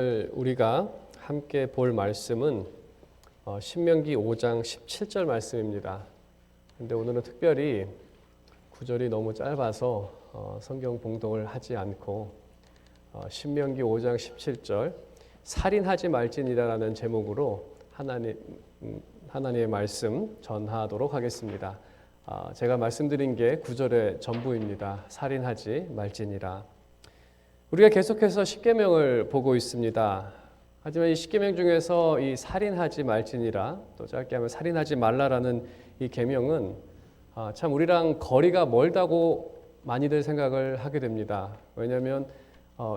오늘 우리가 함께 볼 말씀은 신명기 5장 17절 말씀입니다. 근데 오늘은 특별히 구절이 너무 짧아서 성경 봉독을 하지 않고 신명기 5장 17절 살인하지 말지니라라는 제목으로 하나님의 말씀 전하도록 하겠습니다. 제가 말씀드린 게 구절의 전부입니다. 살인하지 말지니라. 우리가 계속해서 십계명을 보고 있습니다. 하지만 이 십계명 중에서 이 살인하지 말지니라, 또 짧게 하면 살인하지 말라라는 이 계명은 참 우리랑 거리가 멀다고 많이들 생각을 하게 됩니다. 왜냐하면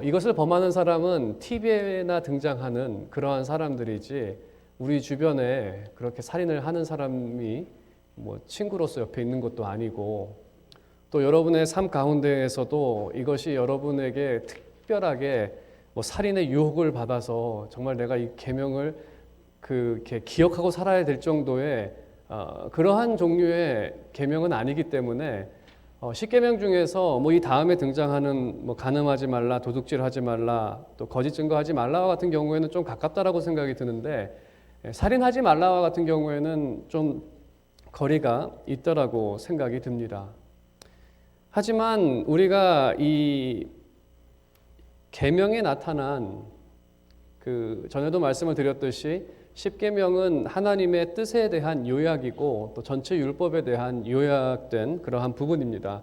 이것을 범하는 사람은 TV에나 등장하는 그러한 사람들이지 우리 주변에 그렇게 살인을 하는 사람이 뭐 친구로서 옆에 있는 것도 아니고, 또 여러분의 삶 가운데에서도 이것이 여러분에게 특별하게 살인의 유혹을 받아서 정말 내가 이 계명을 이렇게 기억하고 살아야 될 정도의 그러한 종류의 계명은 아니기 때문에 십계명 중에서 이 다음에 등장하는 간음하지 말라, 도둑질하지 말라, 또 거짓 증거하지 말라와 같은 경우에는 좀 가깝다라고 생각이 드는데, 살인하지 말라와 같은 경우에는 좀 거리가 있다라고 생각이 듭니다. 하지만 우리가 이 계명에 나타난 전에도 말씀을 드렸듯이 십계명은 하나님의 뜻에 대한 요약이고 또 전체 율법에 대한 요약된 그러한 부분입니다.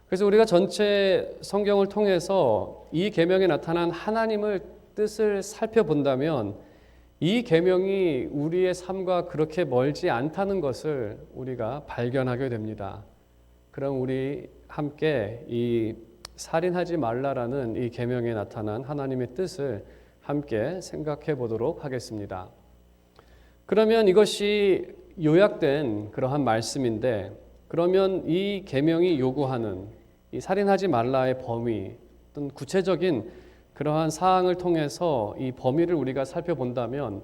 그래서 우리가 전체 성경을 통해서 이 계명에 나타난 하나님의 뜻을 살펴본다면 이 계명이 우리의 삶과 그렇게 멀지 않다는 것을 우리가 발견하게 됩니다. 그럼 우리 함께 이 살인하지 말라라는 이 계명에 나타난 하나님의 뜻을 함께 생각해 보도록 하겠습니다. 그러면 이것이 요약된 그러한 말씀인데, 그러면 이 계명이 요구하는 이 살인하지 말라의 범위, 어떤 구체적인 그러한 사항을 통해서 이 범위를 우리가 살펴본다면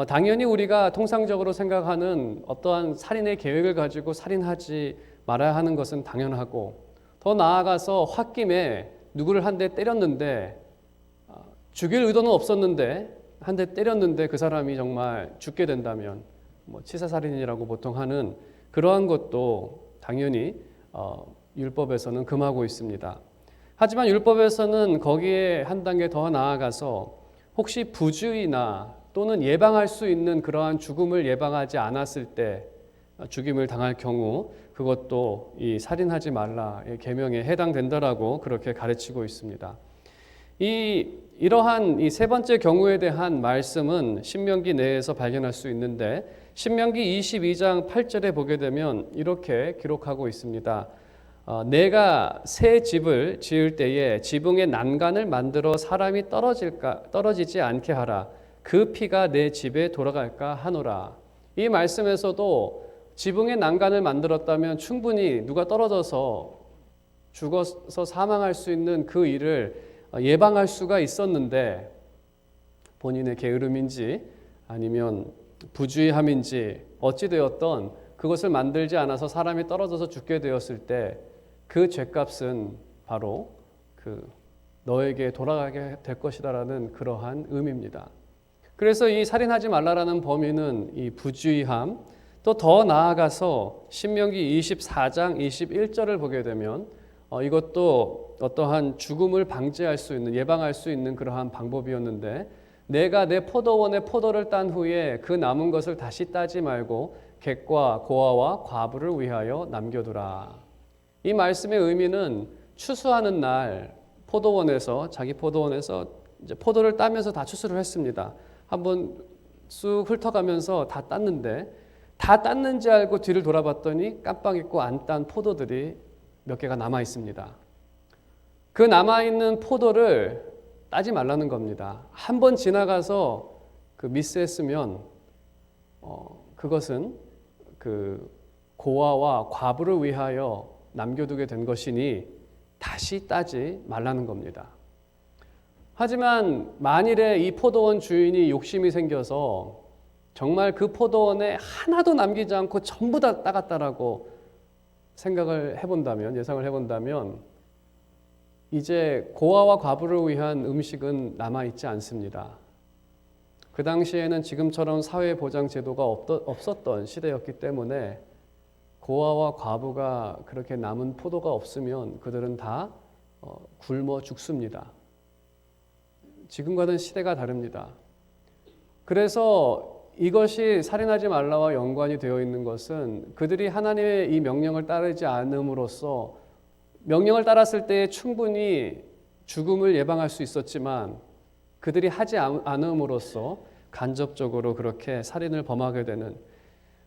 당연히 우리가 통상적으로 생각하는 어떠한 살인의 계획을 가지고 살인하지 말아야 하는 것은 당연하고, 더 나아가서 홧김에 누구를 한 대 때렸는데 죽일 의도는 없었는데 한 대 때렸는데 그 사람이 정말 죽게 된다면 치사살인이라고 보통 하는 그러한 것도 당연히 율법에서는 금하고 있습니다. 하지만 율법에서는 거기에 한 단계 더 나아가서 혹시 부주의나 또는 예방할 수 있는 그러한 죽음을 예방하지 않았을 때 죽임을 당할 경우 그것도 이 살인하지 말라의 계명에 해당된다라고 그렇게 가르치고 있습니다. 이러한 이 세 번째 경우에 대한 말씀은 신명기 내에서 발견할 수 있는데, 신명기 22장 8절에 보게 되면 이렇게 기록하고 있습니다. 내가 새 집을 지을 때에 지붕에 난간을 만들어 사람이 떨어지지 않게 하라. 그 피가 내 집에 돌아갈까 하노라. 이 말씀에서도 지붕에 난간을 만들었다면 충분히 누가 떨어져서 죽어서 사망할 수 있는 그 일을 예방할 수가 있었는데, 본인의 게으름인지 아니면 부주의함인지 어찌되었던 그것을 만들지 않아서 사람이 떨어져서 죽게 되었을 때 그 죄값은 바로 너에게 돌아가게 될 것이다라는 그러한 의미입니다. 그래서 이 살인하지 말라라는 범위는 이 부주의함, 또 더 나아가서 신명기 24장 21절을 보게 되면 이것도 어떠한 죽음을 방지할 수 있는, 예방할 수 있는 그러한 방법이었는데, 내가 내 포도원에 포도를 딴 후에 그 남은 것을 다시 따지 말고 객과 고아와 과부를 위하여 남겨두라. 이 말씀의 의미는 추수하는 날 자기 포도원에서 이제 포도를 따면서 다 추수를 했습니다. 한번 쑥 훑어가면서 다 땄는데, 다 땄는지 알고 뒤를 돌아봤더니 깜빡 잊고 안 딴 포도들이 몇 개가 남아 있습니다. 그 남아있는 포도를 따지 말라는 겁니다. 한 번 지나가서 미스했으면 그것은 고아와 과부를 위하여 남겨두게 된 것이니 다시 따지 말라는 겁니다. 하지만 만일에 이 포도원 주인이 욕심이 생겨서 정말 그 포도원에 하나도 남기지 않고 전부 다 따갔다라고 예상을 해본다면 이제 고아와 과부를 위한 음식은 남아있지 않습니다. 그 당시에는 지금처럼 사회보장제도가 없었던 시대였기 때문에 고아와 과부가 그렇게 남은 포도가 없으면 그들은 다 굶어 죽습니다. 지금과는 시대가 다릅니다. 그래서 이것이 살인하지 말라와 연관이 되어 있는 것은 그들이 하나님의 이 명령을 따르지 않음으로써 명령을 따랐을 때 충분히 죽음을 예방할 수 있었지만 그들이 하지 않음으로써 간접적으로 그렇게 살인을 범하게 되는,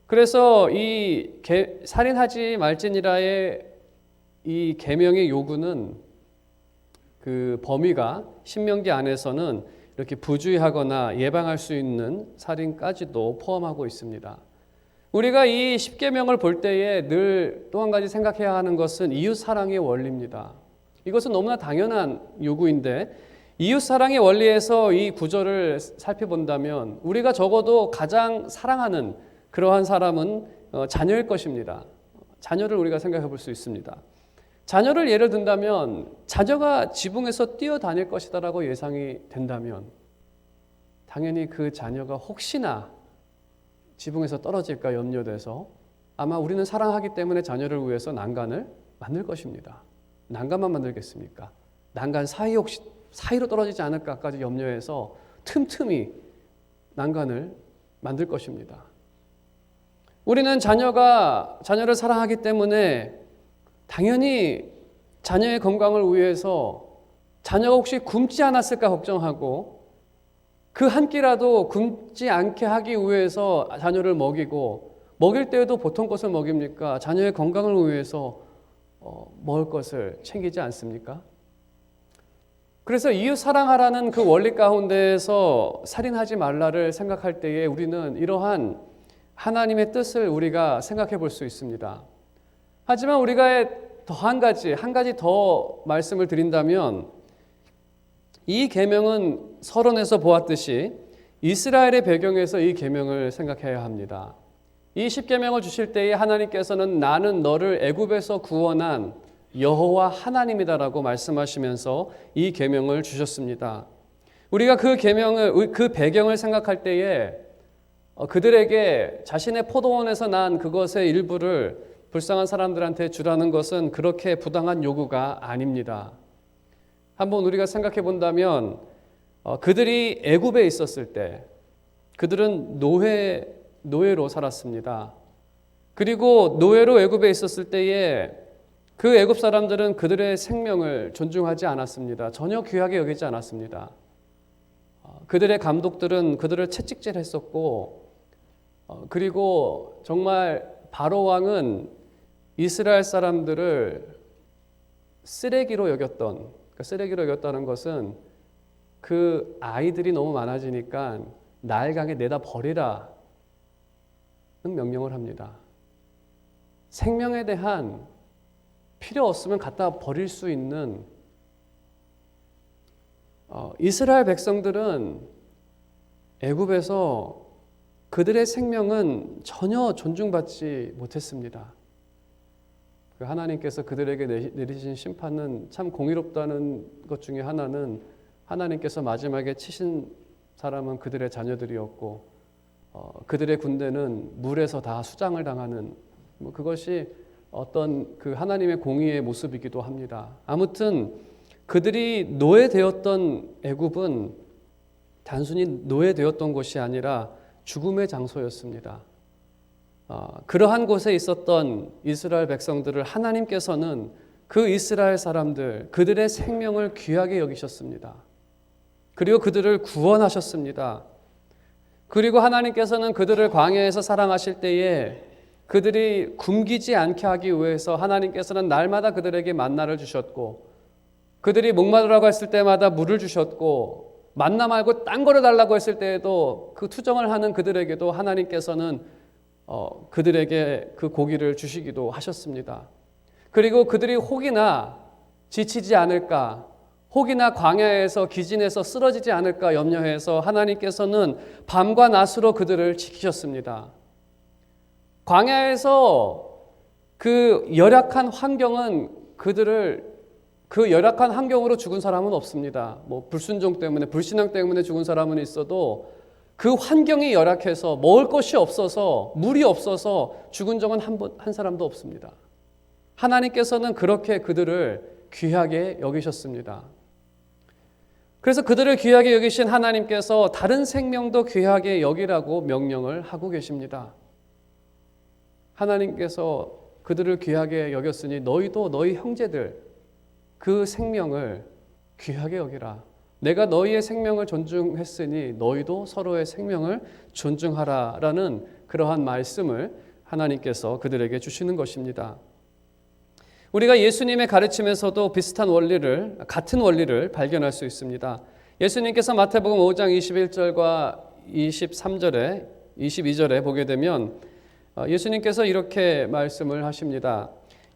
그래서 이 살인하지 말지니라의 이 계명의 요구는 그 범위가 신명기 안에서는 이렇게 부주의하거나 예방할 수 있는 살인까지도 포함하고 있습니다. 우리가 이 십계명을 볼 때에 늘 또 한 가지 생각해야 하는 것은 이웃 사랑의 원리입니다. 이것은 너무나 당연한 요구인데 이웃 사랑의 원리에서 이 구절을 살펴본다면 우리가 적어도 가장 사랑하는 그러한 사람은 자녀일 것입니다. 자녀를 우리가 생각해 볼 수 있습니다. 자녀를 예를 든다면 자녀가 지붕에서 뛰어다닐 것이다라고 예상이 된다면 당연히 그 자녀가 혹시나 지붕에서 떨어질까 염려돼서 아마 우리는 사랑하기 때문에 자녀를 위해서 난간을 만들 것입니다. 난간만 만들겠습니까? 난간 사이 혹시 사이로 떨어지지 않을까까지 염려해서 틈틈이 난간을 만들 것입니다. 우리는 자녀를 사랑하기 때문에 당연히 자녀의 건강을 위해서 자녀가 혹시 굶지 않았을까 걱정하고 그 한 끼라도 굶지 않게 하기 위해서 자녀를 먹일 때에도 보통 것을 먹입니까? 자녀의 건강을 위해서 먹을 것을 챙기지 않습니까? 그래서 이웃 사랑하라는 그 원리 가운데에서 살인하지 말라를 생각할 때에 우리는 이러한 하나님의 뜻을 우리가 생각해 볼 수 있습니다. 하지만 우리가 한 가지 더 말씀을 드린다면 이 계명은 서론에서 보았듯이 이스라엘의 배경에서 이 계명을 생각해야 합니다. 이 십계명을 주실 때에 하나님께서는 나는 너를 애굽에서 구원한 여호와 하나님이다라고 말씀하시면서 이 계명을 주셨습니다. 우리가 그 배경을 생각할 때에 그들에게 자신의 포도원에서 난 그것의 일부를 불쌍한 사람들한테 주라는 것은 그렇게 부당한 요구가 아닙니다. 한번 우리가 생각해 본다면 그들이 애굽에 있었을 때 그들은 노예로 살았습니다. 그리고 노예로 애굽에 있었을 때에 그 애굽 사람들은 그들의 생명을 존중하지 않았습니다. 전혀 귀하게 여기지 않았습니다. 그들의 감독들은 그들을 채찍질했었고 그리고 정말 바로 왕은 이스라엘 사람들을 쓰레기로 여겼다는 것은 그 아이들이 너무 많아지니까 나일강에 내다 버리라는 명령을 합니다. 생명에 대한 필요 없으면 갖다 버릴 수 있는 이스라엘 백성들은 애굽에서 그들의 생명은 전혀 존중받지 못했습니다. 하나님께서 그들에게 내리신 심판은 참 공의롭다는 것 중에 하나는 하나님께서 마지막에 치신 사람은 그들의 자녀들이었고 그들의 군대는 물에서 다 수장을 당하는 그것이 어떤 그 하나님의 공의의 모습이기도 합니다. 아무튼 그들이 노예되었던 애굽은 단순히 노예되었던 곳이 아니라 죽음의 장소였습니다. 그러한 곳에 있었던 이스라엘 백성들을 하나님께서는 그 이스라엘 사람들, 그들의 생명을 귀하게 여기셨습니다. 그리고 그들을 구원하셨습니다. 그리고 하나님께서는 그들을 광야에서 사랑하실 때에 그들이 굶기지 않게 하기 위해서 하나님께서는 날마다 그들에게 만나를 주셨고 그들이 목마르다고 했을 때마다 물을 주셨고 만나 말고 딴 거를 달라고 했을 때에도 그 투정을 하는 그들에게도 하나님께서는 그들에게 그 고기를 주시기도 하셨습니다. 그리고 그들이 혹이나 지치지 않을까, 혹이나 광야에서 기진해서 쓰러지지 않을까 염려해서 하나님께서는 밤과 낮으로 그들을 지키셨습니다. 광야에서 그 열악한 환경은 그들을 그 열악한 환경으로 죽은 사람은 없습니다. 뭐 불순종 때문에, 불신앙 때문에 죽은 사람은 있어도 그 환경이 열악해서 먹을 것이 없어서, 물이 없어서 죽은 적은 한 사람도 없습니다. 하나님께서는 그렇게 그들을 귀하게 여기셨습니다. 그래서 그들을 귀하게 여기신 하나님께서 다른 생명도 귀하게 여기라고 명령을 하고 계십니다. 하나님께서 그들을 귀하게 여겼으니 너희도 너희 형제들 그 생명을 귀하게 여기라. 내가 너희의 생명을 존중했으니 너희도 서로의 생명을 존중하라라는 그러한 말씀을 하나님께서 그들에게 주시는 것입니다. 우리가 예수님의 가르침에서도 비슷한 원리를, 같은 원리를 발견할 수 있습니다. 예수님께서 마태복음 5장 21절과 23절에 22절에 보게 되면 예수님께서 이렇게 말씀을 하십니다.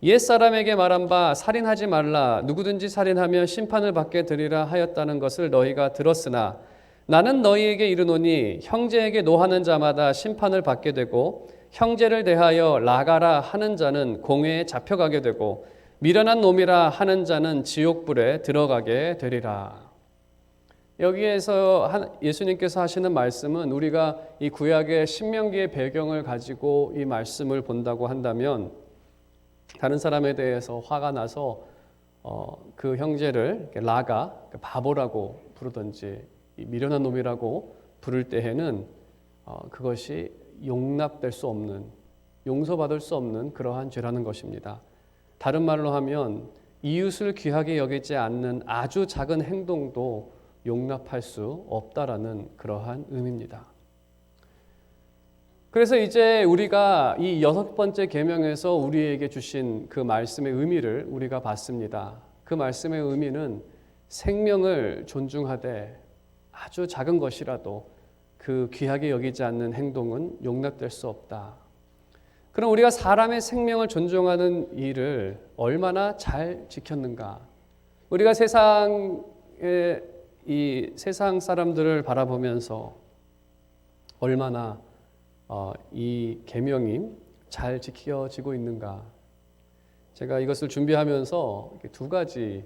옛사람에게 말한 바 살인하지 말라, 누구든지 살인하면 심판을 받게 되리라 하였다는 것을 너희가 들었으나 나는 너희에게 이르노니 형제에게 노하는 자마다 심판을 받게 되고 형제를 대하여 나가라 하는 자는 공회에 잡혀가게 되고 미련한 놈이라 하는 자는 지옥불에 들어가게 되리라. 여기에서 예수님께서 하시는 말씀은 우리가 이 구약의 신명기의 배경을 가지고 이 말씀을 본다고 한다면 다른 사람에 대해서 화가 나서 그 형제를 라가, 바보라고 부르든지 미련한 놈이라고 부를 때에는 그것이 용납될 수 없는, 용서받을 수 없는 그러한 죄라는 것입니다. 다른 말로 하면 이웃을 귀하게 여기지 않는 아주 작은 행동도 용납할 수 없다라는 그러한 의미입니다. 그래서 이제 우리가 이 6번째 계명에서 우리에게 주신 그 말씀의 의미를 우리가 봤습니다. 그 말씀의 의미는 생명을 존중하되 아주 작은 것이라도 그 귀하게 여기지 않는 행동은 용납될 수 없다. 그럼 우리가 사람의 생명을 존중하는 일을 얼마나 잘 지켰는가? 우리가 이 세상 사람들을 바라보면서 얼마나 이 계명이 잘 지켜지고 있는가? 제가 이것을 준비하면서 두 가지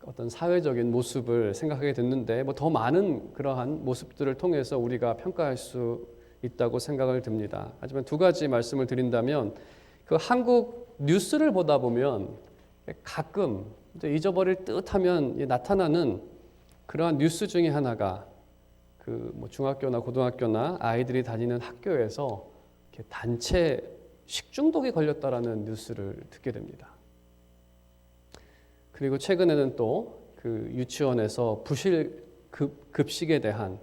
어떤 사회적인 모습을 생각하게 됐는데 더 많은 그러한 모습들을 통해서 우리가 평가할 수 있다고 생각을 듭니다. 하지만 두 가지 말씀을 드린다면 그 한국 뉴스를 보다 보면 가끔 잊어버릴 듯하면 나타나는 그러한 뉴스 중에 하나가 그 중학교나 고등학교나 아이들이 다니는 학교에서 단체 식중독에 걸렸다라는 뉴스를 듣게 됩니다. 그리고 최근에는 또 그 유치원에서 부실 급식에 대한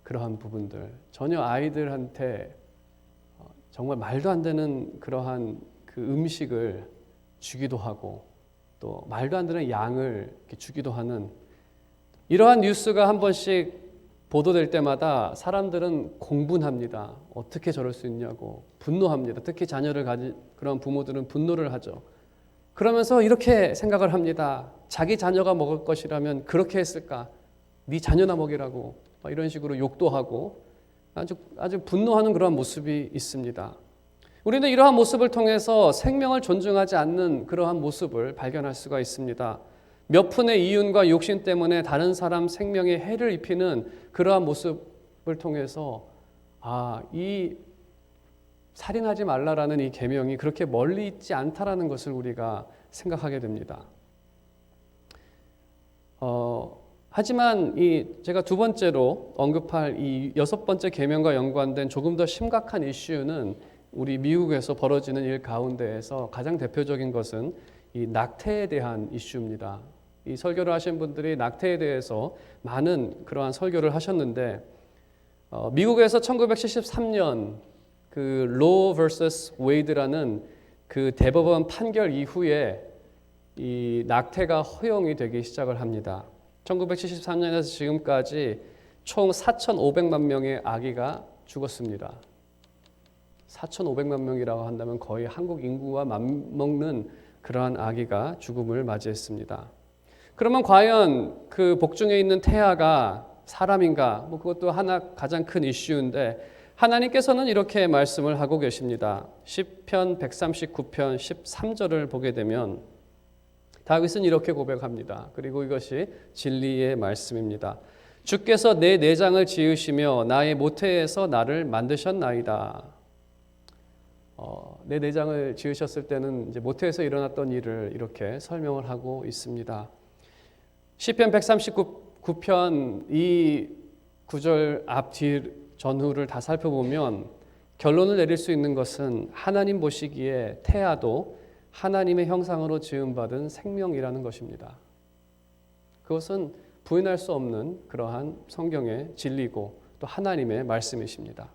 그러한 부분들, 전혀 아이들한테 정말 말도 안 되는 그러한 그 음식을 주기도 하고 또 말도 안 되는 양을 주기도 하는 이러한 뉴스가 한 번씩 보도될 때마다 사람들은 공분합니다. 어떻게 저럴 수 있냐고 분노합니다. 특히 자녀를 가진 그런 부모들은 분노를 하죠. 그러면서 이렇게 생각을 합니다. 자기 자녀가 먹을 것이라면 그렇게 했을까? 네 자녀나 먹이라고 이런 식으로 욕도 하고 아주 분노하는 그러한 모습이 있습니다. 우리는 이러한 모습을 통해서 생명을 존중하지 않는 그러한 모습을 발견할 수가 있습니다. 몇 푼의 이윤과 욕심 때문에 다른 사람 생명에 해를 입히는 그러한 모습을 통해서 이 살인하지 말라라는 이 계명이 그렇게 멀리 있지 않다라는 것을 우리가 생각하게 됩니다. 하지만 제가 두 번째로 언급할 이 6번째 계명과 연관된 조금 더 심각한 이슈는 우리 미국에서 벌어지는 일 가운데에서 가장 대표적인 것은 이 낙태에 대한 이슈입니다. 이 설교를 하신 분들이 낙태에 대해서 많은 그러한 설교를 하셨는데 미국에서 1973년 그 로 vs 웨이드라는 그 대법원 판결 이후에 이 낙태가 허용이 되기 시작을 합니다. 1973년에서 지금까지 총 4,500만 명의 아기가 죽었습니다. 4,500만 명이라고 한다면 거의 한국 인구와 맞먹는 그러한 아기가 죽음을 맞이했습니다. 그러면 과연 그 복중에 있는 태아가 사람인가? 그것도 하나 가장 큰 이슈인데 하나님께서는 이렇게 말씀을 하고 계십니다. 시편 139편 13절을 보게 되면 다윗은 이렇게 고백합니다. 그리고 이것이 진리의 말씀입니다. 주께서 내 내장을 지으시며 나의 모태에서 나를 만드셨나이다. 내 내장을 지으셨을 때는 이제 모태에서 일어났던 일을 이렇게 설명을 하고 있습니다. 시편 139편 이 구절 앞 뒤 전후를 다 살펴보면 결론을 내릴 수 있는 것은 하나님 보시기에 태아도 하나님의 형상으로 지음받은 생명이라는 것입니다. 그것은 부인할 수 없는 그러한 성경의 진리고 또 하나님의 말씀이십니다.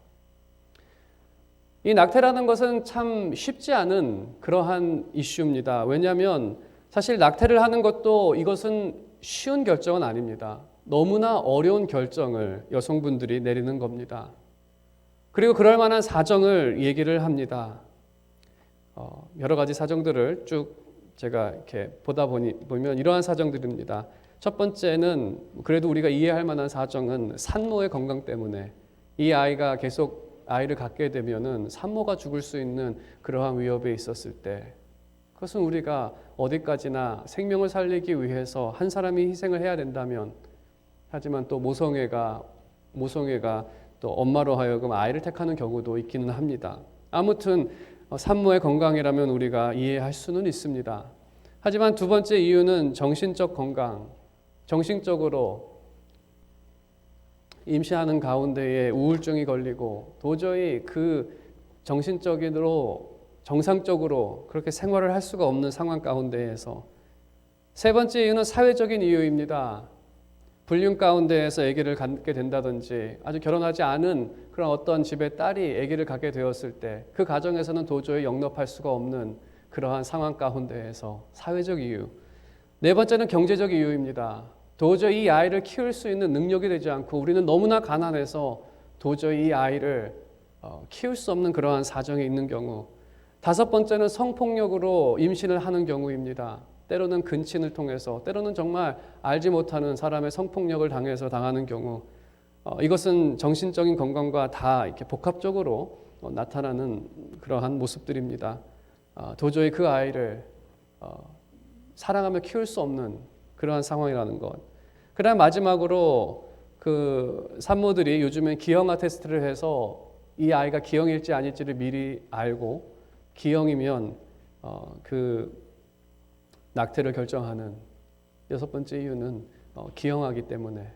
이 낙태라는 것은 참 쉽지 않은 그러한 이슈입니다. 왜냐하면 사실 낙태를 하는 것도 이것은 쉬운 결정은 아닙니다. 너무나 어려운 결정을 여성분들이 내리는 겁니다. 그리고 그럴 만한 사정을 얘기를 합니다. 여러 가지 사정들을 쭉 제가 이렇게 보면 이러한 사정들입니다. 첫 번째는 그래도 우리가 이해할 만한 사정은 산모의 건강 때문에 이 아이가 계속 아이를 갖게 되면은 산모가 죽을 수 있는 그러한 위협에 있었을 때 그것은 우리가 어디까지나 생명을 살리기 위해서 한 사람이 희생을 해야 된다면 하지만 또 모성애가 또 엄마로 하여금 아이를 택하는 경우도 있기는 합니다. 아무튼 산모의 건강이라면 우리가 이해할 수는 있습니다. 하지만 두 번째 이유는 정신적 건강, 정신적으로 임시하는 가운데에 우울증이 걸리고 도저히 그 정신적으로 정상적으로 그렇게 생활을 할 수가 없는 상황 가운데에서 세 번째 이유는 사회적인 이유입니다. 불륜 가운데에서 아기를 갖게 된다든지 아주 결혼하지 않은 그런 어떤 집의 딸이 아기를 갖게 되었을 때 그 가정에서는 도저히 영접할 수가 없는 그러한 상황 가운데에서 사회적 이유. 네 번째는 경제적 이유입니다. 도저히 이 아이를 키울 수 있는 능력이 되지 않고 우리는 너무나 가난해서 도저히 이 아이를 키울 수 없는 그러한 사정이 있는 경우. 다섯 번째는 성폭력으로 임신을 하는 경우입니다. 때로는 근친을 통해서 때로는 정말 알지 못하는 사람의 성폭력을 당하는 경우 이것은 정신적인 건강과 다 이렇게 복합적으로 나타나는 그러한 모습들입니다. 도저히 그 아이를 사랑하며 키울 수 없는 그러한 상황이라는 것. 그다음 마지막으로 그 산모들이 요즘에 기형아 테스트를 해서 이 아이가 기형일지 아닐지를 미리 알고 기형이면 그 낙태를 결정하는 여섯 번째 이유는 기형아기 때문에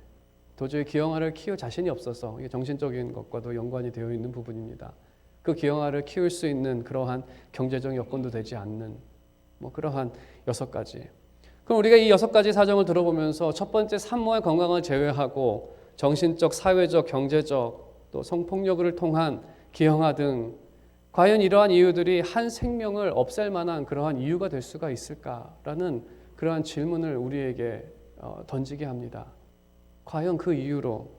도저히 기형아를 키울 자신이 없어서 이게 정신적인 것과도 연관이 되어 있는 부분입니다. 그 기형아를 키울 수 있는 그러한 경제적 여건도 되지 않는 그러한 여섯 가지. 그럼 우리가 이 여섯 가지 사정을 들어보면서 첫 번째 산모의 건강을 제외하고 정신적, 사회적, 경제적 또 성폭력을 통한 기형아 등 과연 이러한 이유들이 한 생명을 없앨 만한 그러한 이유가 될 수가 있을까라는 그러한 질문을 우리에게 던지게 합니다. 과연 그 이유로.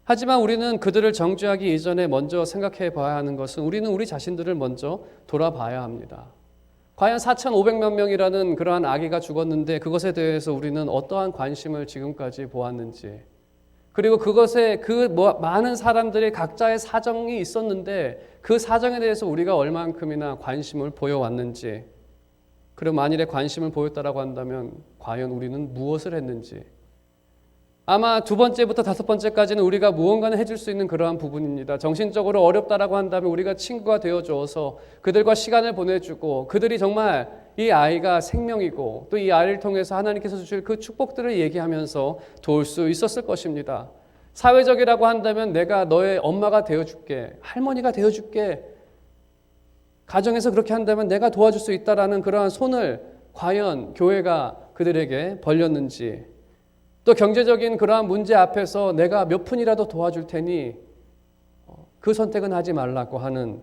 하지만 우리는 그들을 정죄하기 이전에 먼저 생각해 봐야 하는 것은 우리는 우리 자신들을 먼저 돌아봐야 합니다. 과연 4,500만 명이라는 그러한 아기가 죽었는데 그것에 대해서 우리는 어떠한 관심을 지금까지 보았는지, 그리고 그것에 많은 사람들이 각자의 사정이 있었는데 그 사정에 대해서 우리가 얼만큼이나 관심을 보여왔는지, 그리고 만일에 관심을 보였다라고 한다면 과연 우리는 무엇을 했는지. 아마 두 번째부터 다섯 번째까지는 우리가 무언가는 해줄 수 있는 그러한 부분입니다. 정신적으로 어렵다라고 한다면 우리가 친구가 되어줘서 그들과 시간을 보내주고 그들이 정말 이 아이가 생명이고 또 이 아이를 통해서 하나님께서 주실 그 축복들을 얘기하면서 도울 수 있었을 것입니다. 사회적이라고 한다면 내가 너의 엄마가 되어줄게, 할머니가 되어줄게, 가정에서 그렇게 한다면 내가 도와줄 수 있다라는 그러한 손을 과연 교회가 그들에게 벌렸는지, 또 경제적인 그러한 문제 앞에서 내가 몇 푼이라도 도와줄 테니 그 선택은 하지 말라고 하는,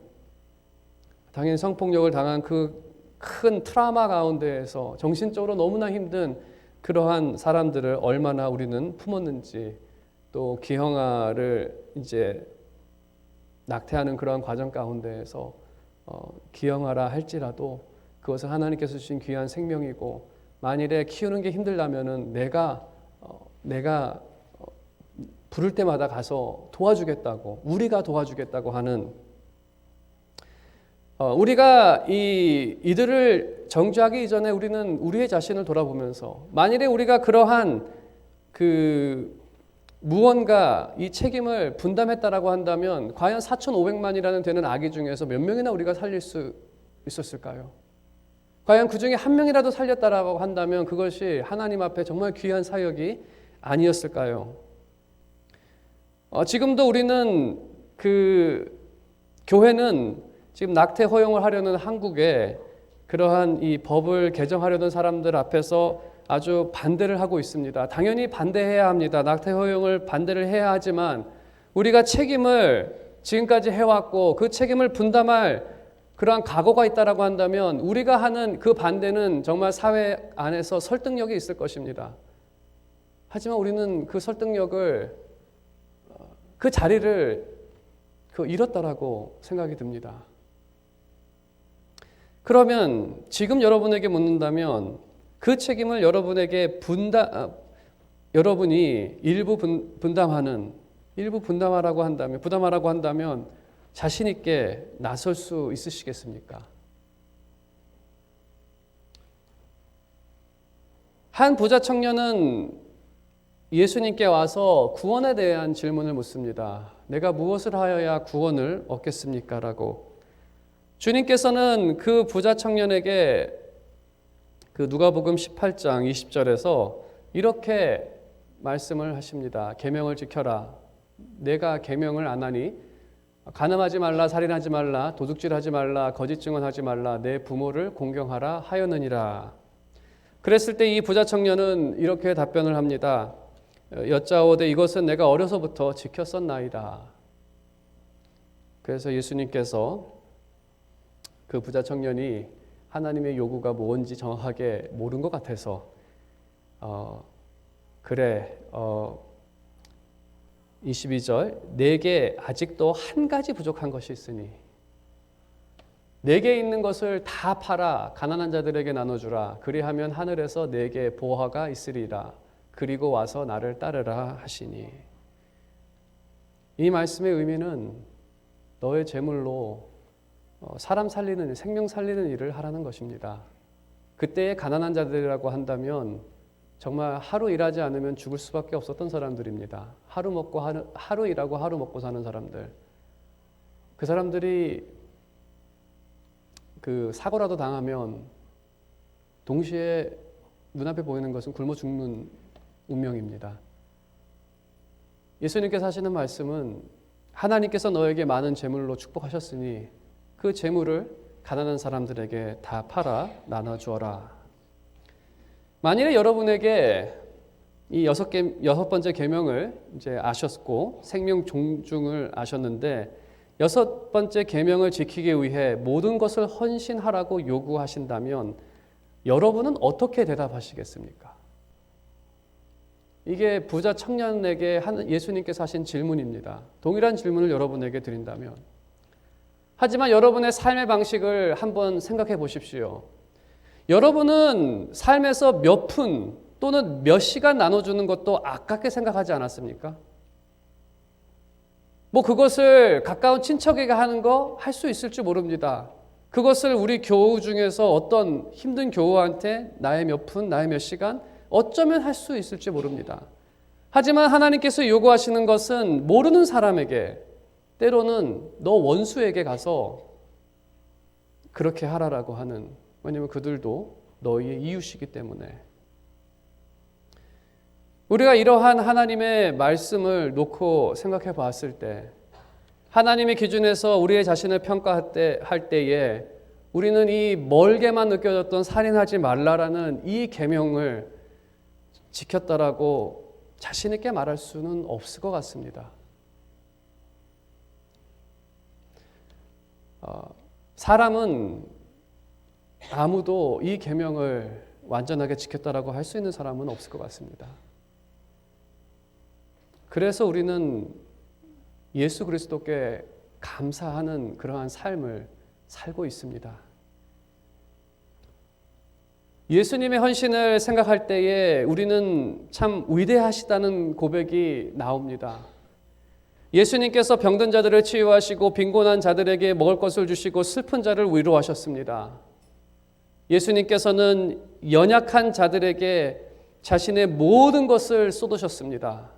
당연히 성폭력을 당한 그 큰 트라우마 가운데에서 정신적으로 너무나 힘든 그러한 사람들을 얼마나 우리는 품었는지, 또 기형아를 이제 낙태하는 그러한 과정 가운데에서 기형아라 할지라도 그것은 하나님께서 주신 귀한 생명이고 만일에 키우는 게 힘들다면은 내가 부를 때마다 가서 도와주겠다고, 우리가 도와주겠다고 하는 우리가 이들을 정죄하기 이전에 우리는 우리의 자신을 돌아보면서 만일에 우리가 그러한 무언가 이 책임을 분담했다라고 한다면 과연 4,500만이라는 되는 아기 중에서 몇 명이나 우리가 살릴 수 있었을까요? 과연 그 중에 한 명이라도 살렸다라고 한다면 그것이 하나님 앞에 정말 귀한 사역이 아니었을까요? 지금도 우리는 교회는 지금 낙태 허용을 하려는 한국에 그러한 이 법을 개정하려는 사람들 앞에서 아주 반대를 하고 있습니다. 당연히 반대해야 합니다. 낙태 허용을 반대를 해야 하지만 우리가 책임을 지금까지 해왔고 그 책임을 분담할 그러한 각오가 있다라고 한다면 우리가 하는 그 반대는 정말 사회 안에서 설득력이 있을 것입니다. 하지만 우리는 그 설득력을 그 자리를 잃었다라고 생각이 듭니다. 그러면 지금 여러분에게 묻는다면 그 책임을 여러분이 일부 부담하라고 한다면 자신 있게 나설 수 있으시겠습니까? 한 부자 청년은 예수님께 와서 구원에 대한 질문을 묻습니다. 내가 무엇을 하여야 구원을 얻겠습니까? 라고. 주님께서는 그 부자 청년에게 누가복음 18장 20절에서 이렇게 말씀을 하십니다. 계명을 지켜라. 내가 계명을 안 하니 간음하지 말라, 살인하지 말라, 도둑질하지 말라, 거짓 증언하지 말라, 내 부모를 공경하라 하였느니라. 그랬을 때 이 부자 청년은 이렇게 답변을 합니다. 여짜오되 이것은 내가 어려서부터 지켰었나이다. 그래서 예수님께서 그 부자 청년이 하나님의 요구가 뭔지 정확하게 모른 것 같아서 그래 22절 내게 아직도 한 가지 부족한 것이 있으니 내게 있는 것을 다 팔아 가난한 자들에게 나눠주라. 그리하면 하늘에서 내게 보화가 있으리라. 그리고 와서 나를 따르라 하시니. 이 말씀의 의미는 너의 재물로 사람 살리는, 생명 살리는 일을 하라는 것입니다. 그때의 가난한 자들이라고 한다면 정말 하루 일하지 않으면 죽을 수밖에 없었던 사람들입니다. 하루 일하고 하루 먹고 사는 사람들. 그 사람들이 사고라도 당하면 동시에 눈앞에 보이는 것은 굶어 죽는 운명입니다. 예수님께서 하시는 말씀은 하나님께서 너에게 많은 재물로 축복하셨으니 그 재물을 가난한 사람들에게 다 팔아 나눠주어라. 만일에 여러분에게 이 여섯 번째 계명을 이제 아셨고 생명 존중을 아셨는데 여섯 번째 계명을 지키기 위해 모든 것을 헌신하라고 요구하신다면 여러분은 어떻게 대답하시겠습니까? 이게 부자 청년에게 예수님께서 하신 질문입니다. 동일한 질문을 여러분에게 드린다면 하지만 여러분의 삶의 방식을 한번 생각해 보십시오. 여러분은 삶에서 몇 분 또는 몇 시간 나눠주는 것도 아깝게 생각하지 않았습니까? 그것을 가까운 친척에게 하는 거 할 수 있을지 모릅니다. 그것을 우리 교우 중에서 어떤 힘든 교우한테 나의 몇 분, 나의 몇 시간 어쩌면 할 수 있을지 모릅니다. 하지만 하나님께서 요구하시는 것은 모르는 사람에게 때로는 너 원수에게 가서 그렇게 하라라고 하는, 왜냐하면 그들도 너희의 이웃이기 때문에. 우리가 이러한 하나님의 말씀을 놓고 생각해 봤을 때 하나님의 기준에서 우리의 자신을 평가할 때에 우리는 이 멀게만 느껴졌던 살인하지 말라라는 이 계명을 지켰다라고 자신 있게 말할 수는 없을 것 같습니다. 사람은 아무도 이 계명을 완전하게 지켰다라고 할 수 있는 사람은 없을 것 같습니다. 그래서 우리는 예수 그리스도께 감사하는 그러한 삶을 살고 있습니다. 예수님의 헌신을 생각할 때에 우리는 참 위대하시다는 고백이 나옵니다. 예수님께서 병든 자들을 치유하시고 빈곤한 자들에게 먹을 것을 주시고 슬픈 자를 위로하셨습니다. 예수님께서는 연약한 자들에게 자신의 모든 것을 쏟으셨습니다.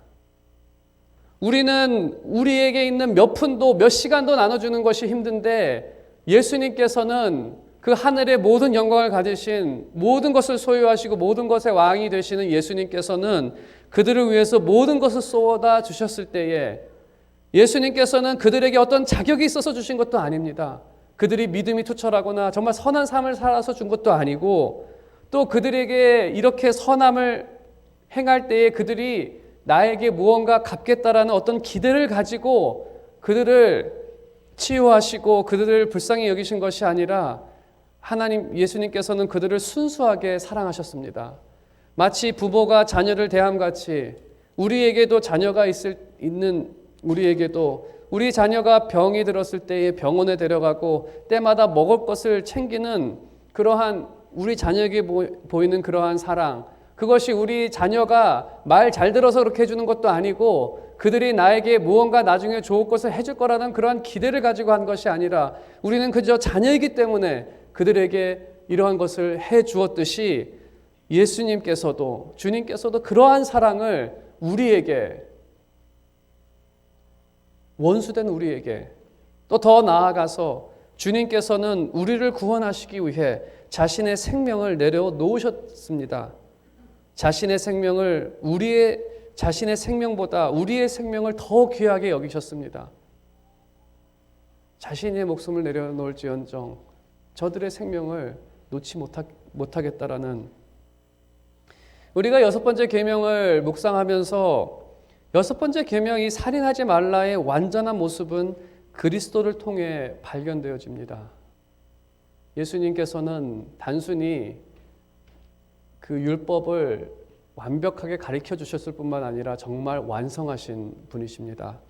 우리는 우리에게 있는 몇 푼도 몇 시간도 나눠주는 것이 힘든데 예수님께서는 그 하늘의 모든 영광을 가지신 모든 것을 소유하시고 모든 것의 왕이 되시는 예수님께서는 그들을 위해서 모든 것을 쏟아 주셨을 때에 예수님께서는 그들에게 어떤 자격이 있어서 주신 것도 아닙니다. 그들이 믿음이 투철하거나 정말 선한 삶을 살아서 준 것도 아니고 또 그들에게 이렇게 선함을 행할 때에 그들이 나에게 무언가 갚겠다라는 어떤 기대를 가지고 그들을 치유하시고 그들을 불쌍히 여기신 것이 아니라 하나님 예수님께서는 그들을 순수하게 사랑하셨습니다. 마치 부모가 자녀를 대함같이 우리에게도 자녀가 있는 우리에게도 우리 자녀가 병이 들었을 때에 병원에 데려가고 때마다 먹을 것을 챙기는 그러한 우리 자녀에게 보이는 그러한 사랑, 그것이 우리 자녀가 말 잘 들어서 그렇게 해주는 것도 아니고 그들이 나에게 무언가 나중에 좋을 것을 해줄 거라는 그러한 기대를 가지고 한 것이 아니라 우리는 그저 자녀이기 때문에 그들에게 이러한 것을 해 주었듯이 예수님께서도 주님께서도 그러한 사랑을 우리에게 원수된 우리에게 또 더 나아가서 주님께서는 우리를 구원하시기 위해 자신의 생명을 내려놓으셨습니다. 자신의 생명을 자신의 생명보다 우리의 생명을 더 귀하게 여기셨습니다. 자신의 목숨을 내려놓을지언정 저들의 생명을 놓지 못하겠다라는 우리가 6번째 계명을 묵상하면서 6번째 계명이 살인하지 말라의 완전한 모습은 그리스도를 통해 발견되어집니다. 예수님께서는 단순히 그 율법을 완벽하게 가르쳐 주셨을 뿐만 아니라 정말 완성하신 분이십니다.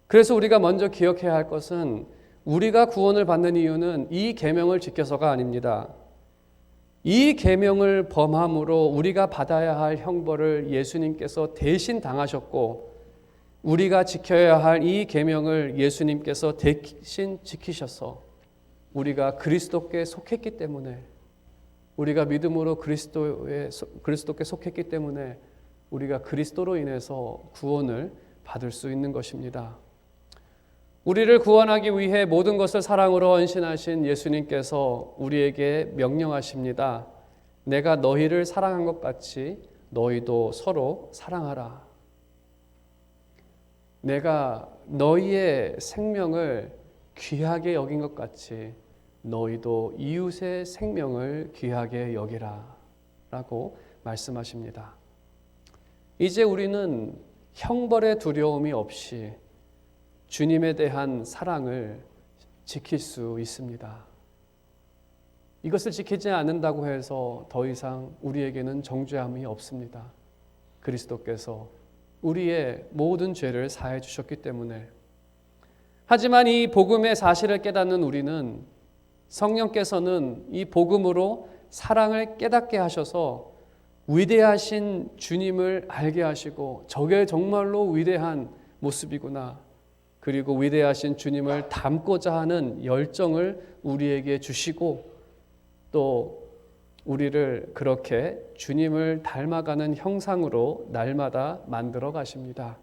그래서 우리가 먼저 기억해야 할 것은 우리가 구원을 받는 이유는 이 계명을 지켜서가 아닙니다. 이 계명을 범함으로 우리가 받아야 할 형벌을 예수님께서 대신 당하셨고 우리가 지켜야 할 이 계명을 예수님께서 대신 지키셔서 우리가 그리스도께 속했기 때문에 우리가 믿음으로 그리스도께 속했기 때문에 우리가 그리스도로 인해서 구원을 받을 수 있는 것입니다. 우리를 구원하기 위해 모든 것을 사랑으로 헌신하신 예수님께서 우리에게 명령하십니다. 내가 너희를 사랑한 것 같이 너희도 서로 사랑하라. 내가 너희의 생명을 귀하게 여긴 것 같이 너희도 이웃의 생명을 귀하게 여기라 라고 말씀하십니다. 이제 우리는 형벌의 두려움이 없이 주님에 대한 사랑을 지킬 수 있습니다. 이것을 지키지 않는다고 해서 더 이상 우리에게는 정죄함이 없습니다. 그리스도께서 우리의 모든 죄를 사해 주셨기 때문에. 하지만 이 복음의 사실을 깨닫는 우리는 성령께서는 이 복음으로 사랑을 깨닫게 하셔서 위대하신 주님을 알게 하시고 저게 정말로 위대한 모습이구나. 그리고 위대하신 주님을 닮고자 하는 열정을 우리에게 주시고 또 우리를 그렇게 주님을 닮아가는 형상으로 날마다 만들어 가십니다.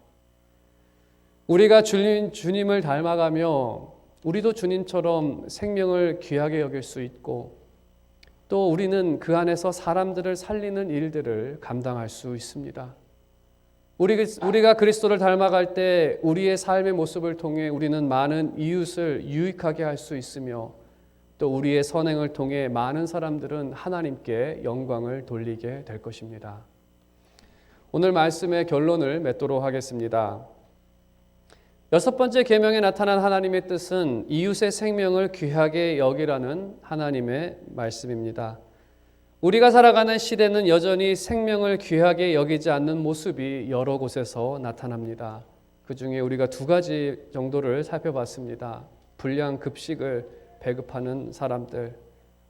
우리가 주님을 닮아가며 우리도 주님처럼 생명을 귀하게 여길 수 있고 또 우리는 그 안에서 사람들을 살리는 일들을 감당할 수 있습니다. 우리가 그리스도를 닮아갈 때 우리의 삶의 모습을 통해 우리는 많은 이웃을 유익하게 할 수 있으며 또 우리의 선행을 통해 많은 사람들은 하나님께 영광을 돌리게 될 것입니다. 오늘 말씀의 결론을 맺도록 하겠습니다. 6번째 계명에 나타난 하나님의 뜻은 이웃의 생명을 귀하게 여기라는 하나님의 말씀입니다. 우리가 살아가는 시대는 여전히 생명을 귀하게 여기지 않는 모습이 여러 곳에서 나타납니다. 그 중에 우리가 2가지 정도를 살펴봤습니다. 불량 급식을 배급하는 사람들,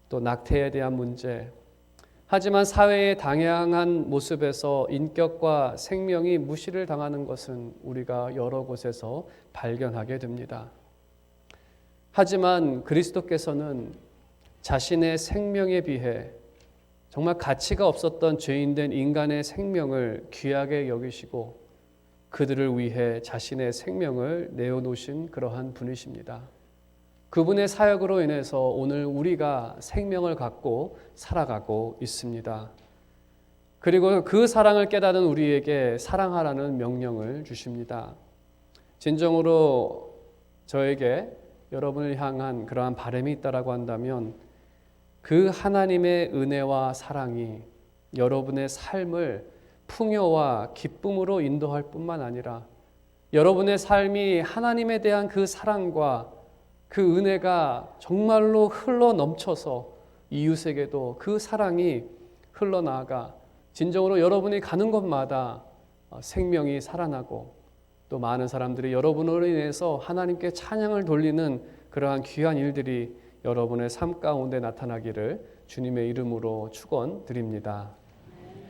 또 낙태에 대한 문제. 하지만 사회의 다양한 모습에서 인격과 생명이 무시를 당하는 것은 우리가 여러 곳에서 발견하게 됩니다. 하지만 그리스도께서는 자신의 생명에 비해 정말 가치가 없었던 죄인된 인간의 생명을 귀하게 여기시고 그들을 위해 자신의 생명을 내어놓으신 그러한 분이십니다. 그분의 사역으로 인해서 오늘 우리가 생명을 갖고 살아가고 있습니다. 그리고 그 사랑을 깨닫는 우리에게 사랑하라는 명령을 주십니다. 진정으로 저에게 여러분을 향한 그러한 바람이 있다라고 한다면 그 하나님의 은혜와 사랑이 여러분의 삶을 풍요와 기쁨으로 인도할 뿐만 아니라 여러분의 삶이 하나님에 대한 그 사랑과 그 은혜가 정말로 흘러 넘쳐서 이웃에게도 그 사랑이 흘러나가 진정으로 여러분이 가는 곳마다 생명이 살아나고 또 많은 사람들이 여러분으로 인해서 하나님께 찬양을 돌리는 그러한 귀한 일들이 여러분의 삶 가운데 나타나기를 주님의 이름으로 축원드립니다.